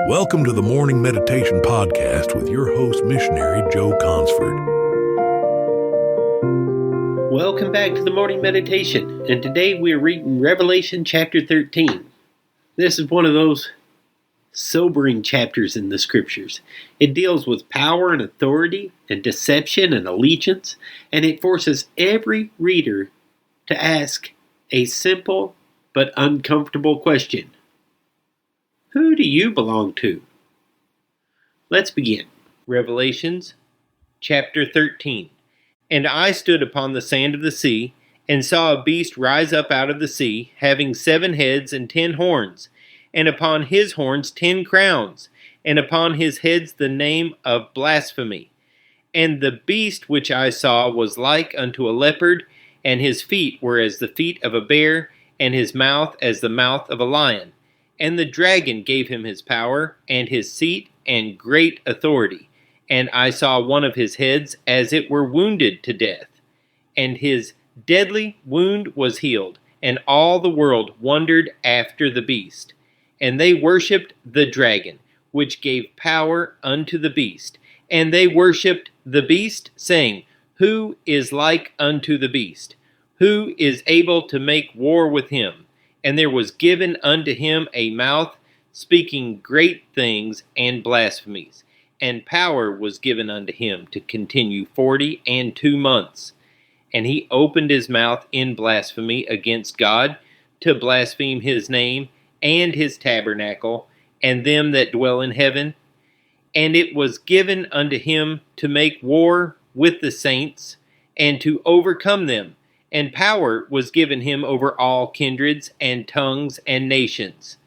Welcome to the Morning Meditation Podcast with your host, missionary Joe Consford. Welcome back to the Morning Meditation, and today we're reading Revelation chapter 13. This is one of those sobering chapters in the Scriptures. It deals with power and authority and deception and allegiance, and it forces every reader to ask a simple but uncomfortable question. Who do you belong to? Let's begin. Revelations chapter 13. And I stood upon the sand of the sea, and saw a beast rise up out of the sea, having 7 heads and 10 horns, and upon his horns 10 crowns, and upon his heads the name of blasphemy. And the beast which I saw was like unto a leopard, and his feet were as the feet of a bear, and his mouth as the mouth of a lion. And the dragon gave him his power, and his seat, and great authority. And I saw one of his heads as it were wounded to death. And his deadly wound was healed, and all the world wondered after the beast. And they worshipped the dragon, which gave power unto the beast. And they worshipped the beast, saying, Who is like unto the beast? Who is able to make war with him? And there was given unto him a mouth, speaking great things and blasphemies. And power was given unto him to continue 42 months. And he opened his mouth in blasphemy against God, to blaspheme his name, and his tabernacle, and them that dwell in heaven. And it was given unto him to make war with the saints, and to overcome them. And power was given him over all kindreds, and tongues, and nations.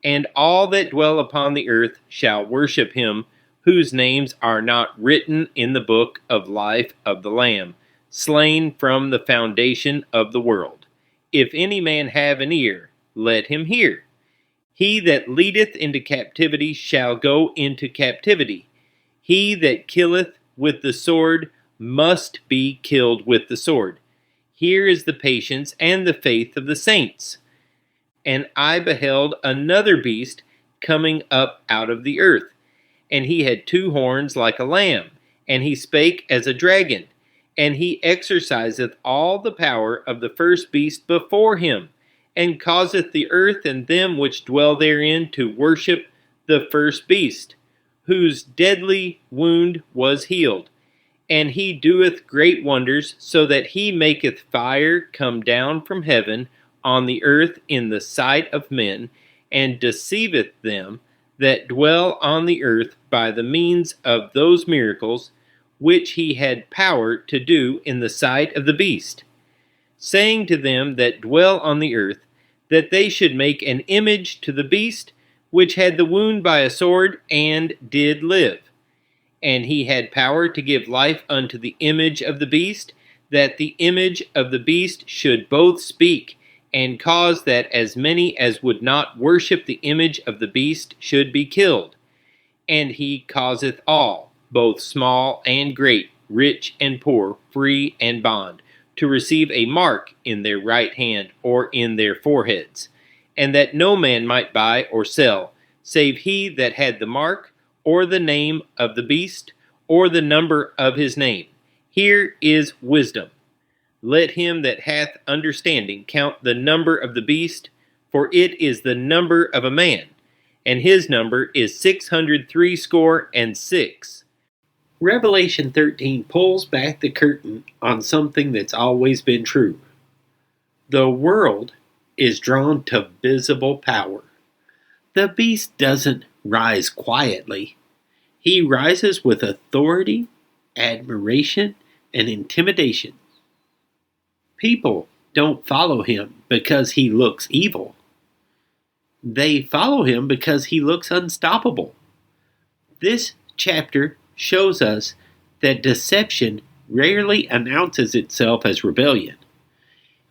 And all that dwell upon the earth shall worship him, whose names are not written in the book of life of the Lamb, slain from the foundation of the world. If any man have an ear, let him hear. He that leadeth into captivity shall go into captivity. He that killeth with the sword must be killed with the sword. Here is the patience and the faith of the saints. And I beheld another beast coming up out of the earth. And he had 2 horns like a lamb, and he spake as a dragon. And he exerciseth all the power of the first beast before him, and causeth the earth and them which dwell therein to worship the first beast, whose deadly wound was healed. And he doeth great wonders, so that he maketh fire come down from heaven on the earth in the sight of men, and deceiveth them that dwell on the earth by the means of those miracles which he had power to do in the sight of the beast, saying to them that dwell on the earth, that they should make an image to the beast, which had the wound by a sword, and did live. And he had power to give life unto the image of the beast, that the image of the beast should both speak, and cause that as many as would not worship the image of the beast should be killed. And he causeth all, both small and great, rich and poor, free and bond, to receive a mark in their right hand or in their foreheads, and that no man might buy or sell, save he that had the mark, or the name of the beast, or the number of his name. Here is wisdom. Let him that hath understanding count the number of the beast, for it is the number of a man, and his number is 666. Revelation 13 pulls back the curtain on something that's always been true. The world is drawn to visible power. The beast doesn't rise quietly. He rises with authority, admiration, and intimidation. People don't follow him because he looks evil. They follow him because he looks unstoppable. This chapter shows us that deception rarely announces itself as rebellion.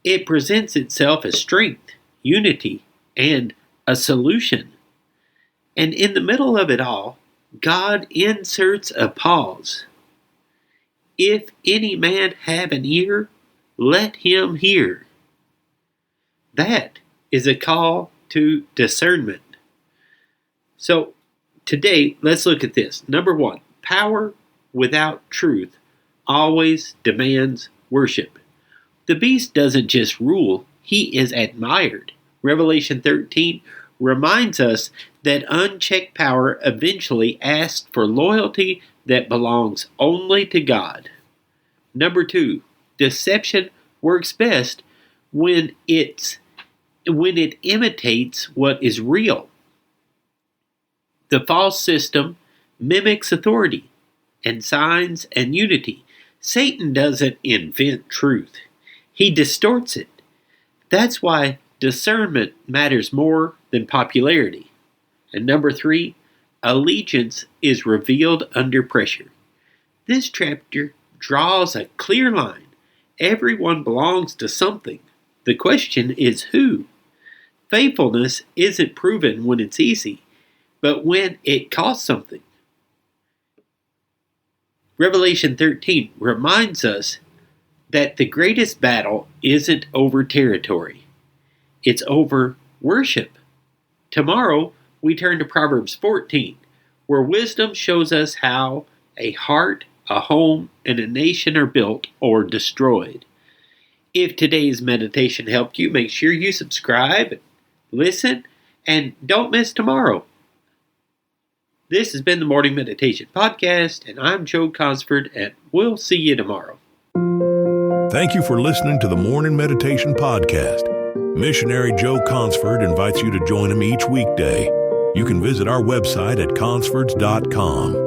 It presents itself as strength, unity, and a solution. And in the middle of it all, God inserts a pause. If any man have an ear, let him hear. That is a call to discernment. So, Today, let's look at this. Number 1, power without truth always demands worship. The beast doesn't just rule, he is admired. Revelation 13 reminds us that unchecked power eventually asks for loyalty that belongs only to God. Number 2, deception works best when it imitates what is real. The false system mimics authority and signs and unity. Satan doesn't invent truth. He distorts it. That's why discernment matters more than popularity. And number 3, allegiance is revealed under pressure. This chapter draws a clear line. Everyone belongs to something. The question is who? Faithfulness isn't proven when it's easy, but when it costs something. Revelation 13 reminds us that the greatest battle isn't over territory. It's over worship. Tomorrow, we turn to Proverbs 14, where wisdom shows us how a heart, a home, and a nation are built or destroyed. If today's meditation helped you, make sure you subscribe, listen, and don't miss tomorrow. This has been the Morning Meditation Podcast, and I'm Joe Consford, and we'll see you tomorrow. Thank you for listening to the Morning Meditation Podcast. Missionary Joe Consford invites you to join him each weekday. You can visit our website at consfords.com.